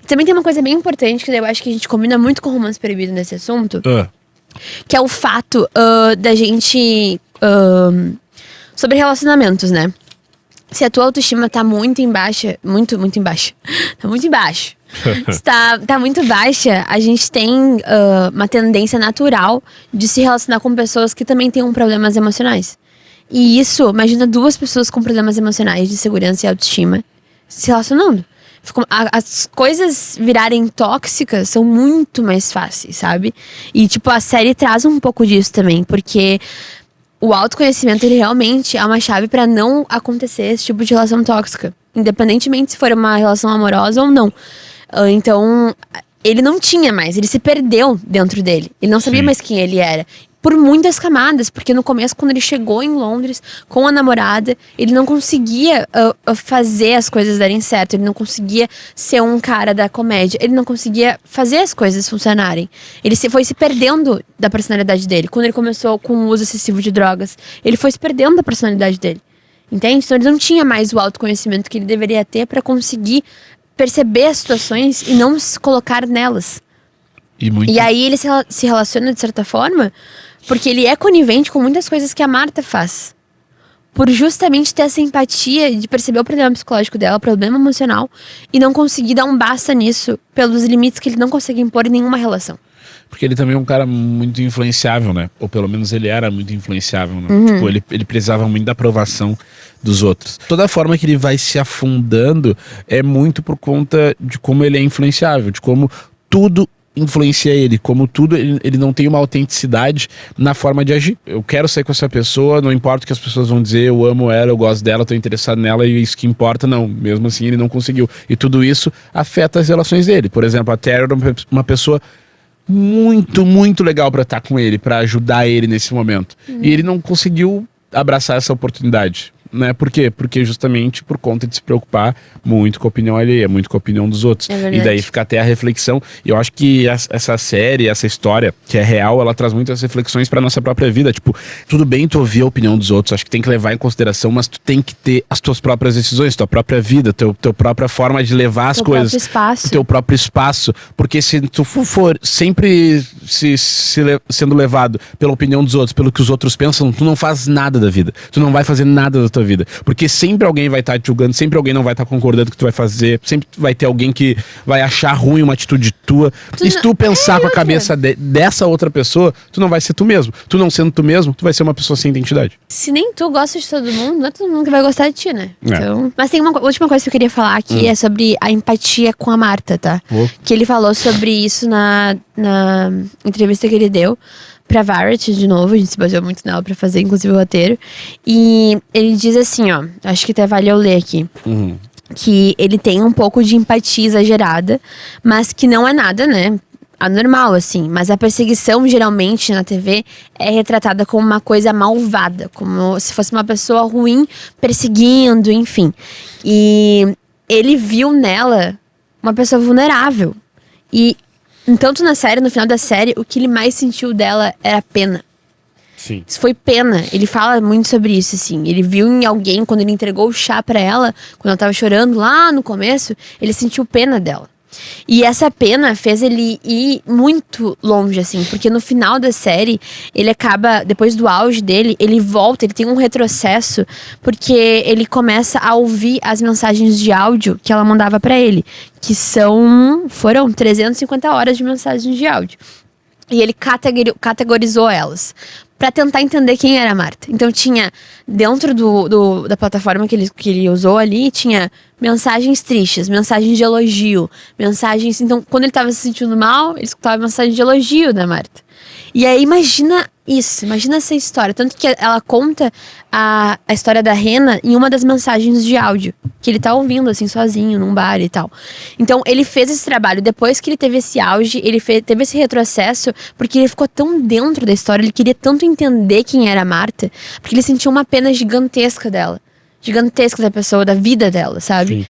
Também tem uma coisa bem importante que eu acho que a gente combina muito com Romance Proibido nesse assunto. Que é o fato da gente... sobre relacionamentos, né? Se a tua autoestima tá muito embaixo... Muito embaixo. Tá muito embaixo. Se tá muito baixa, a gente tem uma tendência natural de se relacionar com pessoas que também têm problemas emocionais. E isso, imagina 2 pessoas com problemas emocionais de segurança e autoestima se relacionando. As coisas virarem tóxicas são muito mais fáceis, sabe? E, tipo, a série traz um pouco disso também, porque o autoconhecimento, ele realmente é uma chave pra não acontecer esse tipo de relação tóxica. Independentemente se for uma relação amorosa ou não. Então, ele não tinha mais, ele se perdeu dentro dele. Ele não sabia mais quem ele era. Por muitas camadas, porque no começo, quando ele chegou em Londres com a namorada, ele não conseguia fazer as coisas darem certo, ele não conseguia ser um cara da comédia, ele não conseguia fazer as coisas funcionarem. Ele foi se perdendo da personalidade dele. Quando ele começou com o uso excessivo de drogas, ele foi se perdendo da personalidade dele. Entende? Então ele não tinha mais o autoconhecimento que ele deveria ter pra conseguir perceber as situações e não se colocar nelas. E aí ele se relaciona de certa forma porque ele é conivente com muitas coisas que a Marta faz. Por justamente ter essa empatia de perceber o problema psicológico dela, o problema emocional, e não conseguir dar um basta nisso pelos limites que ele não consegue impor em nenhuma relação. Porque ele também é um cara muito influenciável, né? Ou pelo menos ele era muito influenciável, né? Tipo, ele precisava muito da aprovação dos outros. Toda a forma que ele vai se afundando é muito por conta de como ele é influenciável, de como tudo influencia ele, como tudo, ele não tem uma autenticidade na forma de agir. Eu quero sair com essa pessoa, não importa o que as pessoas vão dizer, eu amo ela, eu gosto dela, tô interessado nela e isso que importa, não. Mesmo assim, ele não conseguiu. E tudo isso afeta as relações dele. Por exemplo, a Terry era uma pessoa muito legal pra estar com ele, pra ajudar ele nesse momento. E ele não conseguiu abraçar essa oportunidade. Né? Por quê? Porque justamente por conta de se preocupar muito com a opinião alheia, muito com a opinião dos outros. E daí fica até a reflexão. E eu acho que essa série, essa história, que é real, ela traz muitas reflexões pra nossa própria vida. Tipo, tudo bem tu ouvir a opinião dos outros, acho que tem que levar em consideração, mas tu tem que ter as tuas próprias decisões, tua própria vida, tua própria forma de levar as coisas. O teu próprio espaço. Porque se tu for sempre sendo levado pela opinião dos outros, pelo que os outros pensam, tu não faz nada da vida. Tu não vai fazer nada da tua vida, porque sempre alguém vai estar te julgando, sempre alguém não vai estar concordando com o que tu vai fazer, sempre vai ter alguém que vai achar ruim uma atitude tua. E se tu pensar com a cabeça dessa outra pessoa, tu não vai ser tu mesmo. Tu não sendo tu mesmo, tu vai ser uma pessoa sem identidade. Se nem tu gosta de todo mundo, não é todo mundo que vai gostar de ti, né? Então... Mas tem uma última coisa que eu queria falar aqui, é sobre a empatia com a Marta, tá? Que ele falou sobre isso na entrevista que ele deu pra Variety, de novo, a gente se baseou muito nela pra fazer, inclusive, o roteiro. E ele diz assim, ó, acho que até vale eu ler aqui. Que ele tem um pouco de empatia exagerada, mas que não é nada, né, anormal, assim. Mas a perseguição, geralmente, na TV, é retratada como uma coisa malvada, como se fosse uma pessoa ruim perseguindo, enfim. E ele viu nela uma pessoa vulnerável. E tanto na série, no final da série, o que ele mais sentiu dela era pena. Sim. Isso foi pena. Ele fala muito sobre isso, assim. Ele viu em alguém, quando ele entregou o chá pra ela, quando ela tava chorando lá no começo, ele sentiu pena dela. E essa pena fez ele ir muito longe, assim, porque no final da série, ele acaba, depois do auge dele, ele volta, ele tem um retrocesso, porque ele começa a ouvir as mensagens de áudio que ela mandava pra ele, que foram 350 horas de mensagens de áudio. E ele categorizou elas pra tentar entender quem era a Marta. Então tinha, dentro da plataforma que ele usou ali, tinha mensagens tristes, mensagens de elogio, mensagens... Então, quando ele tava se sentindo mal, ele escutava mensagem de elogio da Marta. E aí, imagina isso, imagina essa história. Tanto que ela conta a história da Rena em uma das mensagens de áudio, que ele tá ouvindo, assim, sozinho, num bar e tal. Então, ele fez esse trabalho. Depois que ele teve esse auge, ele teve esse retrocesso, porque ele ficou tão dentro da história, ele queria tanto entender quem era a Marta, porque ele sentiu uma pena gigantesca dela. Gigantesca da pessoa, da vida dela, sabe? Sim.